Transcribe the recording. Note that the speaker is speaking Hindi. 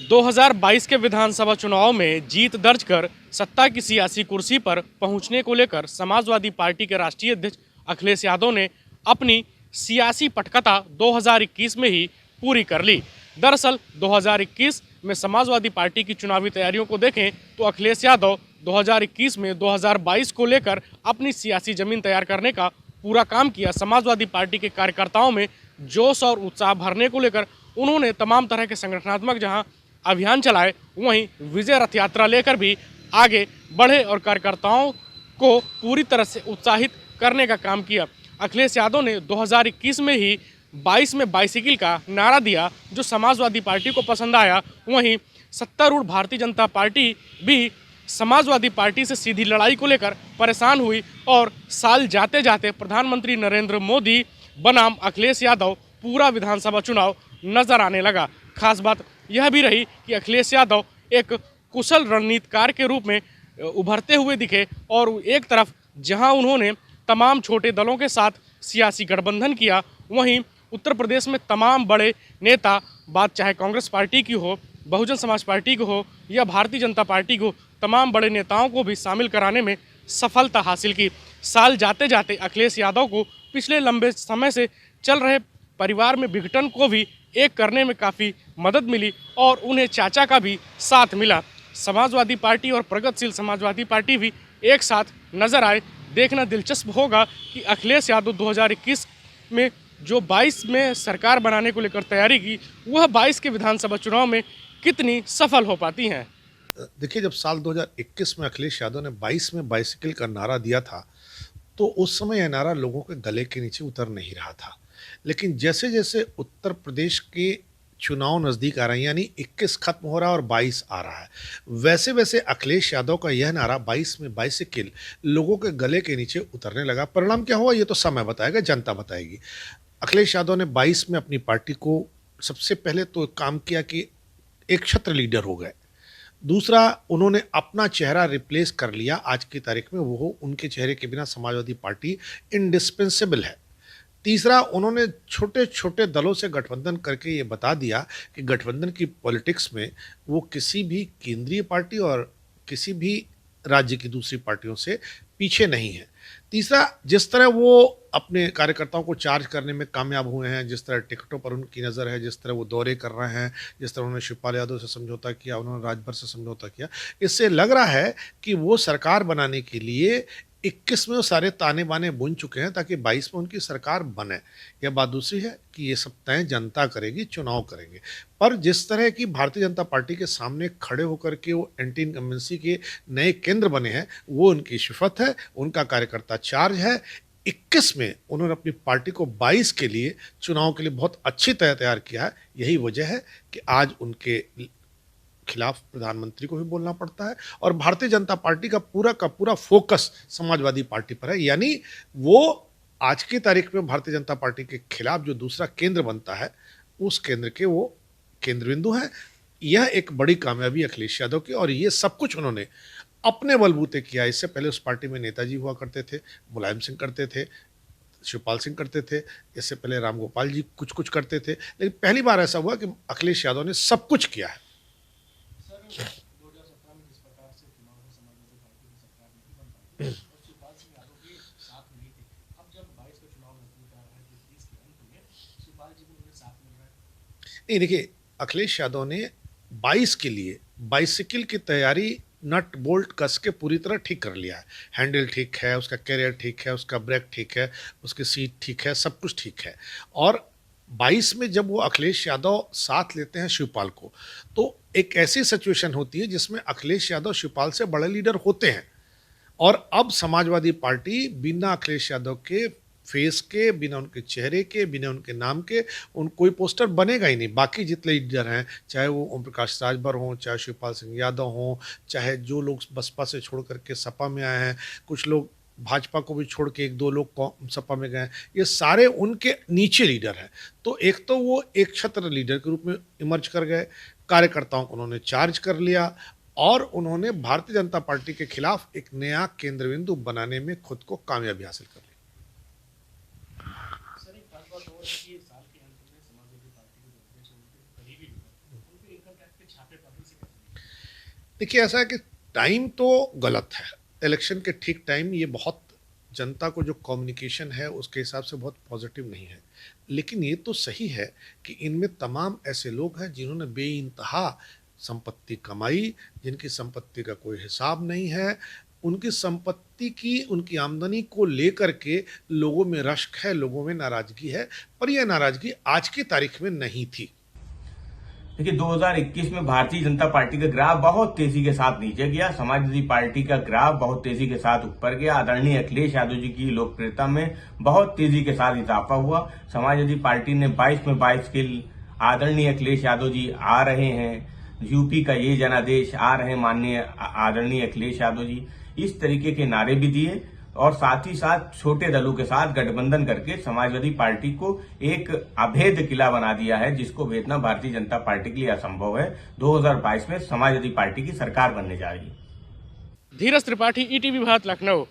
2022 के विधानसभा चुनाव में जीत दर्ज कर सत्ता की सियासी कुर्सी पर पहुंचने को लेकर समाजवादी पार्टी के राष्ट्रीय अध्यक्ष अखिलेश यादव ने अपनी सियासी पटकथा 2021 में ही पूरी कर ली। दरअसल 2021 में समाजवादी पार्टी की चुनावी तैयारियों को देखें तो अखिलेश यादव 2021 में 2022 को लेकर अपनी सियासी जमीन तैयार करने का पूरा काम किया। समाजवादी पार्टी के कार्यकर्ताओं में जोश और उत्साह भरने को लेकर उन्होंने तमाम तरह के संगठनात्मक जहां अभियान चलाए, वहीं विजय रथ यात्रा लेकर भी आगे बढ़े और कार्यकर्ताओं को पूरी तरह से उत्साहित करने का काम किया। अखिलेश यादव ने 2021 में ही 22 में बाइसिकल का नारा दिया, जो समाजवादी पार्टी को पसंद आया। वहीं सत्तारूढ़ भारतीय जनता पार्टी भी समाजवादी पार्टी से सीधी लड़ाई को लेकर परेशान हुई और साल जाते जाते प्रधानमंत्री नरेंद्र मोदी बनाम अखिलेश यादव पूरा विधानसभा चुनाव नजर आने लगा। खास बात यह भी रही कि अखिलेश यादव एक कुशल रणनीतिकार के रूप में उभरते हुए दिखे और एक तरफ जहां उन्होंने तमाम छोटे दलों के साथ सियासी गठबंधन किया, वहीं उत्तर प्रदेश में तमाम बड़े नेता, बात चाहे कांग्रेस पार्टी की हो, बहुजन समाज पार्टी की हो या भारतीय जनता पार्टी को, तमाम बड़े नेताओं को भी शामिल कराने में सफलता हासिल की। साल जाते जाते अखिलेश यादव को पिछले लंबे समय से चल रहे परिवार में विघटन को भी एक करने में काफ़ी मदद मिली और उन्हें चाचा का भी साथ मिला। समाजवादी पार्टी और प्रगतिशील समाजवादी पार्टी भी एक साथ नजर आए। देखना दिलचस्प होगा कि अखिलेश यादव 2021 में जो 22 में सरकार बनाने को लेकर तैयारी की, वह 22 के विधानसभा चुनाव में कितनी सफल हो पाती हैं। देखिए, जब साल 2021 में अखिलेश यादव ने 22 में बाइसिकल का नारा दिया था, तो उस समय यह नारा लोगों के गले के नीचे उतर नहीं रहा था। लेकिन जैसे जैसे उत्तर प्रदेश के चुनाव नज़दीक आ रहे हैं, यानी 21 खत्म हो रहा है और 22 आ रहा है, वैसे वैसे अखिलेश यादव का यह नारा 22 में बाइसिकल लोगों के गले के नीचे उतरने लगा। परिणाम क्या हुआ, ये तो समय बताएगा, जनता बताएगी। अखिलेश यादव ने 22 में अपनी पार्टी को सबसे पहले तो काम किया कि एक छत्र लीडर हो गए। दूसरा, उन्होंने अपना चेहरा रिप्लेस कर लिया। आज की तारीख में वो उनके चेहरे के बिना समाजवादी पार्टी इंडिस्पेंसेबल है। तीसरा, उन्होंने छोटे छोटे दलों से गठबंधन करके ये बता दिया कि गठबंधन की पॉलिटिक्स में वो किसी भी केंद्रीय पार्टी और किसी भी राज्य की दूसरी पार्टियों से पीछे नहीं है। तीसरा, जिस तरह वो अपने कार्यकर्ताओं को चार्ज करने में कामयाब हुए हैं, जिस तरह टिकटों पर उनकी नज़र है, जिस तरह वो दौरे कर रहे हैं, जिस तरह उन्होंने शिवपाल यादव से समझौता किया, उन्होंने राजभर से समझौता किया, इससे लग रहा है कि वो सरकार बनाने के लिए 21 में वो सारे ताने बाने बुन चुके हैं ताकि 22 में उनकी सरकार बने। यह बात दूसरी है कि ये सब तय जनता करेगी, चुनाव करेंगे। पर जिस तरह की भारतीय जनता पार्टी के सामने खड़े होकर के वो एंटी इनकम्बेंसी के नए केंद्र बने हैं, वो उनकी सिफत है, उनका कार्यकर्ता चार्ज है। 21 में उन्होंने अपनी पार्टी को 22 के लिए, चुनाव के लिए बहुत अच्छी तरह तैयार किया है। यही वजह है कि आज उनके खिलाफ प्रधानमंत्री को भी बोलना पड़ता है और भारतीय जनता पार्टी का पूरा फोकस समाजवादी पार्टी पर है। यानी वो आज की तारीख में भारतीय जनता पार्टी के खिलाफ जो दूसरा केंद्र बनता है, उस केंद्र के वो केंद्र बिंदु हैं। यह एक बड़ी कामयाबी अखिलेश यादव की, और ये सब कुछ उन्होंने अपने बलबूते किया। इससे पहले उस पार्टी में नेताजी हुआ करते थे, मुलायम सिंह करते थे, शिवपाल सिंह करते थे, इससे पहले राम गोपाल जी कुछ कुछ करते थे, लेकिन पहली बार ऐसा हुआ कि अखिलेश यादव ने सब कुछ किया है। 2017 में जिस प्रकार से चुनाव में समाजवादी पार्टी की सरकार नहीं बन पाई और शिवपाल सिंह यादव भी साथ नहीं थे, अब जब 22 का चुनाव नजदीक आ रहा है, 20 के अंत में शिवपाल जी को उन्हें साथ मिल रहा है। नहीं, देखिए, अखिलेश यादव ने 22 के लिए बाइसिकल की तैयारी नट बोल्ट कस के पूरी तरह ठीक कर लिया है। हैंडल ठीक है, उसका कैरियर ठीक है, उसका ब्रेक ठीक है, उसकी सीट ठीक है, सब कुछ ठीक है। और 22 में जब वो अखिलेश यादव साथ लेते हैं शिवपाल को, तो एक ऐसी सिचुएशन होती है जिसमें अखिलेश यादव शिवपाल से बड़े लीडर होते हैं। और अब समाजवादी पार्टी बिना अखिलेश यादव के फेस के, बिना उनके चेहरे के, बिना उनके नाम के, उन कोई पोस्टर बनेगा ही नहीं। बाकी जितने लीडर हैं, चाहे वो ओम प्रकाश राजभर हों, चाहे शिवपाल सिंह यादव हों, चाहे जो लोग बसपा से छोड़ करके सपा में आए हैं, कुछ लोग भाजपा को भी छोड़ के एक दो लोग सपा में गए हैं, ये सारे उनके नीचे लीडर हैं। तो एक तो वो एक छत्र लीडर के रूप में इमर्ज कर गए, कार्यकर्ताओं को उन्होंने चार्ज कर लिया और उन्होंने भारतीय जनता पार्टी के खिलाफ एक नया केंद्र बिंदु बनाने में खुद को कामयाबी हासिल कर ली। सर, एक खास बात और है कि साल के अंत में समाजवादी पार्टी के जो अध्यक्ष हैं, उनके करीबी लोग, उन पे इनकम टैक्स के छापे देखिए ऐसा है कि टाइम तो गलत है, इलेक्शन के ठीक टाइम ये बहुत जनता को जो कम्युनिकेशन है उसके हिसाब से बहुत पॉजिटिव नहीं है। लेकिन ये तो सही है कि इनमें तमाम ऐसे लोग हैं जिन्होंने बेइंतहा संपत्ति कमाई, जिनकी संपत्ति का कोई हिसाब नहीं है। उनकी संपत्ति की, उनकी आमदनी को लेकर के लोगों में रश्क है, लोगों में नाराजगी है, पर यह नाराजगी आज की तारीख में नहीं थी। देखिए 2021 में भारतीय जनता पार्टी का ग्राफ बहुत तेजी के साथ नीचे गया, समाजवादी पार्टी का ग्राफ बहुत तेजी के साथ ऊपर गया। आदरणीय अखिलेश यादव जी की लोकप्रियता में बहुत तेजी के साथ इजाफा हुआ। समाजवादी पार्टी ने 22 में 22 के आदरणीय अखिलेश यादव जी आ रहे हैं, यूपी का ये जनादेश आ रहे हैं माननीय आदरणीय अखिलेश यादव जी, इस तरीके के नारे भी दिए और साथ ही साथ छोटे दलों के साथ गठबंधन करके समाजवादी पार्टी को एक अभेद किला बना दिया है, जिसको भेदना भारतीय जनता पार्टी के लिए असंभव है। 2022 में समाजवादी पार्टी की सरकार बनने जा रही है। धीरज त्रिपाठी, ईटीवी भारत, लखनऊ।